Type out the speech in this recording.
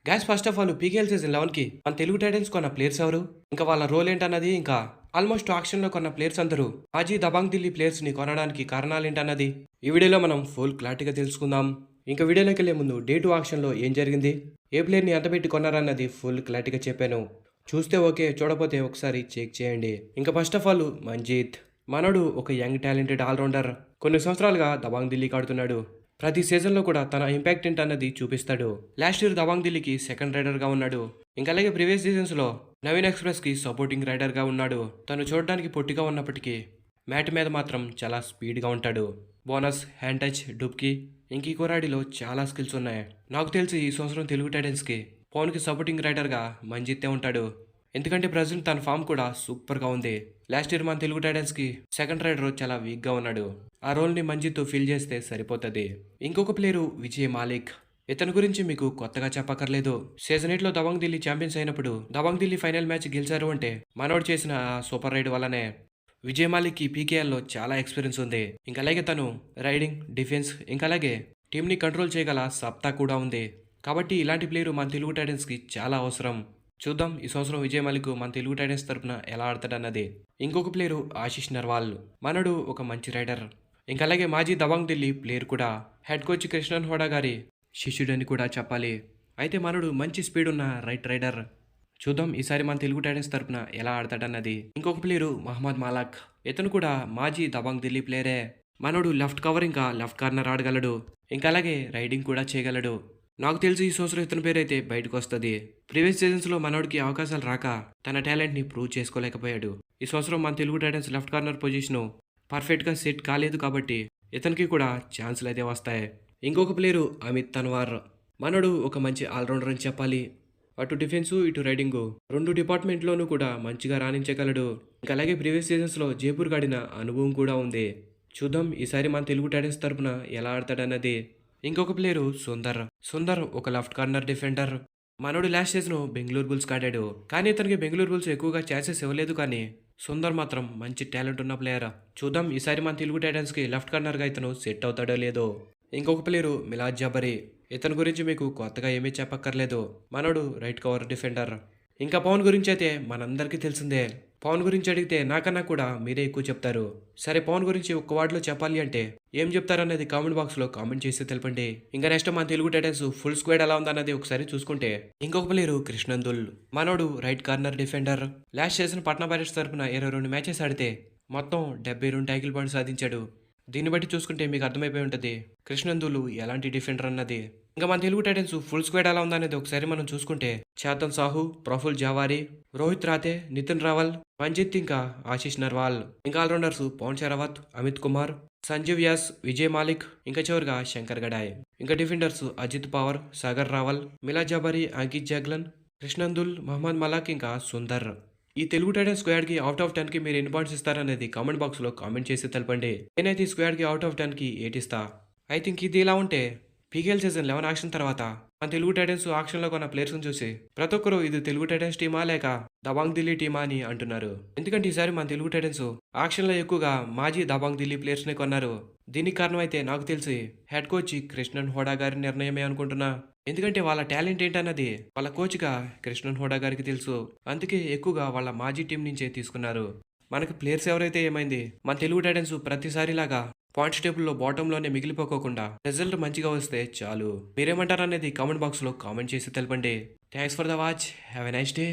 Gas first of all PKL season 11కి మన Telugu Titans కొన్న ప్లేయర్స్ ఎవరు, ఇంకా వాళ్ళ రోల్ ఏంటన్నది, ఇంకా ఆల్మోస్ట్ ఆక్షన్లో కొన్న ప్లేయర్స్ అందరూ మాజీ దబాంగ్ ఢిల్లీ ప్లేయర్స్ని కొనడానికి కారణాలేంటన్నది ఈ వీడియోలో మనం ఫుల్ క్లారిటీగా తెలుసుకుందాం. ఇంకా వీడియోలోకి వెళ్ళే ముందు డే 2 ఆక్షన్లో ఏం జరిగింది, ఏ ప్లేయర్ని ఎంత పెట్టి కొన్నారన్నది ఫుల్ క్లారిటీగా చెప్పాను. చూస్తే ఓకే, చూడపోతే ఒకసారి చెక్ చేయండి. ఇంకా ఫస్ట్ ఆఫ్ ఆల్ మంజీత్ మనోడు ఒక యంగ్ టాలెంటెడ్ ఆల్రౌండర్. కొన్ని సంవత్సరాలుగా దబాంగ్ ఢిల్లీకి ఆడుతున్నాడు. ప్రతి సీజన్లో కూడా తన ఇంపాక్ట్ ఏంటన్నది చూపిస్తాడు. లాస్ట్ ఇయర్ దబాంగ్ ఢిల్లీకి సెకండ్ రైడర్గా ఉన్నాడు. ఇంకా అలాగే ప్రీవియస్ సీజన్స్లో నవీన్ ఎక్స్ప్రెస్కి సపోర్టింగ్ రైడర్గా ఉన్నాడు. తను చూడడానికి పొట్టిగా ఉన్నప్పటికీ మ్యాట్ మీద మాత్రం చాలా స్పీడ్గా ఉంటాడు. బోనస్, హ్యాండ్ టచ్, డుబ్కి, ఇంక ఈ కుర్రాడిలో చాలా స్కిల్స్ ఉన్నాయి. నాకు తెలిసి ఈ సంవత్సరం తెలుగు టైటన్స్కి పవన్కి సపోర్టింగ్ రైడర్గా మంజిత్తే ఉంటాడు. ఎందుకంటే ప్రజెంట్ తన ఫామ్ కూడా సూపర్గా ఉంది. లాస్ట్ ఇయర్ మన తెలుగు టైటన్స్కి సెకండ్ రైడర్ చాలా వీక్గా ఉన్నాడు. ఆ రోల్ని మంజిత్ ఫిల్ చేస్తే సరిపోతుంది. ఇంకొక ప్లేయరు విజయ్ మాలిక్. ఇతని గురించి మీకు కొత్తగా చెప్పక్కర్లేదు. సీజన్ 8లో దబాంగ్ ఢిల్లీ ఛాంపియన్స్ అయినప్పుడు దబాంగ్ ఢిల్లీ ఫైనల్ మ్యాచ్ గెలిచారు అంటే మనోడు చేసిన ఆ సూపర్ రైడ్ వల్లనే. విజయ్ మాలిక్కి పీకేఎల్లో చాలా ఎక్స్పీరియన్స్ ఉంది. ఇంకా అలాగే తను రైడింగ్, డిఫెన్స్, ఇంకా అలాగే టీంని కంట్రోల్ చేయగల సత్తా కూడా ఉంది. కాబట్టి ఇలాంటి ప్లేయరు మన తెలుగు టైటన్స్కి చాలా అవసరం. చూద్దాం ఈ సంవత్సరం విజయ్ మాలిక్ మన తెలుగు టైటన్స్ తరపున ఎలా ఆడతాడన్నది. ఇంకొక ప్లేయరు ఆశిష్ నర్వాల్. మనడు ఒక మంచి రైడర్. ఇంకా అలాగే మాజీ దబాంగ్ ఢిల్లీ ప్లేయర్ కూడా. హెడ్ కోచ్ కృష్ణన్ హోడా గారి శిష్యుడని కూడా చెప్పాలి. అయితే మనడు మంచి స్పీడ్ ఉన్న రైడర్. చూద్దాం ఈసారి మన తెలుగు టైటన్స్ తరపున ఎలా ఆడతాడన్నది. ఇంకొక ప్లేయరు మహమ్మద్ మాలక్. ఇతను కూడా మాజీ దబాంగ్ ఢిల్లీ ప్లేయరే. మనోడు లెఫ్ట్ కవర్ ఇంకా లెఫ్ట్ కార్నర్ ఆడగలడు. ఇంకా అలాగే రైడింగ్ కూడా చేయగలడు. నాకు తెలిసి ఈ సంవత్సరం ఇతని పేరైతే బయటకు వస్తుంది. ప్రీవియస్ సీజన్స్లో మనోడికి అవకాశాలు రాక తన టాలెంట్ని ప్రూవ్ చేసుకోలేకపోయాడు. ఈ సంవత్సరం మన Telugu Titans left corner position పర్ఫెక్ట్గా సెట్ కాలేదు కాబట్టి ఇతనికి కూడా ఛాన్సులు అయితే వస్తాయి. ఇంకొక ప్లేయరు అమిత్ తన్వార్. మనోడు ఒక మంచి ఆల్రౌండర్ అని చెప్పాలి. అటు డిఫెన్సు, ఇటు రైడింగు రెండు డిపార్ట్మెంట్లోనూ కూడా మంచిగా రాణించగలడు. ఇంకా అలాగే ప్రీవియస్ సీజన్స్లో జైపూర్ ఆడిన అనుభవం కూడా ఉంది. చూద్దాం ఈసారి మన తెలుగు టైటన్స్ తరపున ఎలా ఆడతాడన్నది. ఇంకొక ప్లేయరు సుందర్ ఒక లెఫ్ట్ కార్నర్ డిఫెండర్. మనోడు లాస్ట్ సీజన్ బెంగళూరు బుల్స్ ఆడాడు. కానీ ఇతనికి బెంగళూరు బుల్స్ ఎక్కువగా ఛాన్సెస్ ఇవ్వలేదు. కానీ సుందర్ మాత్రం మంచి టాలెంట్ ఉన్న ప్లేయర్. చూద్దాం ఈసారి మన తెలుగు టైటన్స్కి లెఫ్ట్ కార్నర్గా ఇతను సెట్ అవుతాడో లేదో. ఇంకొక ప్లేయరు మిలాద్ జబరీ. ఇతని గురించి మీకు కొత్తగా ఏమీ చెప్పక్కర్లేదు. మనోడు రైట్ కవర్ డిఫెండర్. ఇంకా పవన్ గురించి అయితే మనందరికీ తెలిసిందే. పవన్ గురించి అడిగితే నాకన్నా కూడా మీరే ఎక్కువ చెప్తారు. సరే, పవన్ గురించి ఒక్క వార్డులో చెప్పాలి అంటే ఏం చెప్తారనేది కామెంట్ బాక్స్లో కామెంట్ చేసి తెలపండి. ఇంకా నెక్స్ట్ మన తెలుగు టైటన్స్ ఫుల్ స్క్వాడ్ ఎలా ఉందన్నది ఒకసారి చూసుకుంటే ఇంకొక ప్లేయరు కృష్ణందుల్. మనోడు right corner defender. Last season Patna pirates తరపున 22 మ్యాచెస్ ఆడితే మొత్తం 72 టైకిల్ పాయింట్స్ సాధించాడు. దీన్ని బట్టి చూసుకుంటే మీకు అర్థమైపోయి ఉంటుంది కృష్ణందులు ఎలాంటి డిఫెండర్ అన్నది. ఇంకా మన తెలుగు టైటన్స్ ఫుల్ స్క్వాడ్ ఎలా ఉందనేది ఒకసారి మనం చూసుకుంటే చేతన్ సాహు, ప్రఫుల్ జావారి, రోహిత్ రాతే, నితిన్ రావల్, మంజిత్ ఇంకా ఆశిష్ నర్వాల్. ఇంకా ఆల్రౌండర్స్ పవన్ షరావత్, అమిత్ కుమార్, సంజీవ్ యాస్, విజయ్ మాలిక్, ఇంకా చివరిగా శంకర్ గడాయ్. ఇంకా డిఫెండర్స్ అజిత్ పవార్, సాగర్ రావల్, మిలాద్ జబరీ, అంకిత్ జాగ్లన్, కృష్ణందుల్, మహమ్మద్ మలాక్, ఇంకా సుందర్. ఈ తెలుగు టైటన్స్ స్క్వాడ్కి అవుట్ ఆఫ్ 10కి మీరు ఎన్ని పాయింట్స్ ఇస్తారనేది కామెంట్ బాక్స్లో కామెంట్ చేసి తెలపండి. నేనైతే ఈ స్క్వాడ్కి అవుట్ ఆఫ్ 10కి 8 ఇస్తా. ఐ థింక్ ఇది ఇలా ఉంటే పీకేఎల్ సీజన్ 11 ఆక్షన్ తర్వాత మన తెలుగు టైటన్స్ ఆక్షన్లో కొన్న ప్లేయర్స్ని చూసి ప్రతి ఒక్కరు ఇది తెలుగు టైటన్స్ టీమా లేక దబాంగ్ ఢిల్లీ టీమా అని అంటున్నారు. ఎందుకంటే ఈసారి మన తెలుగు టైటన్స్ ఆక్షన్లో ఎక్కువగా మాజీ దబాంగ్ ఢిల్లీ ప్లేయర్స్ని కొన్నారు. దీనికి కారణం అయితే నాకు తెలిసి హెడ్ కోచ్ కృష్ణన్ హోడా గారి నిర్ణయమే అనుకుంటున్నా. ఎందుకంటే వాళ్ళ టాలెంట్ ఏంటన్నది వాళ్ళ కోచ్గా కృష్ణన్ హోడా గారికి తెలుసు. అందుకే ఎక్కువగా వాళ్ళ మాజీ టీం నుంచే తీసుకున్నారు. మనకి ప్లేయర్స్ ఎవరైతే ఏమైంది, మన తెలుగు టైటన్స్ ప్రతిసారిలాగా పాయింట్స్ టేబుల్లో బాటంలోనే మిగిలిపోకోకుండా రిజల్ట్ మంచిగా వస్తే చాలు. మీరేమంటారనేది కామెంట్ బాక్స్లో కామెంట్ చేసి తెలపండి. Thanks for the watch. Have a nice day.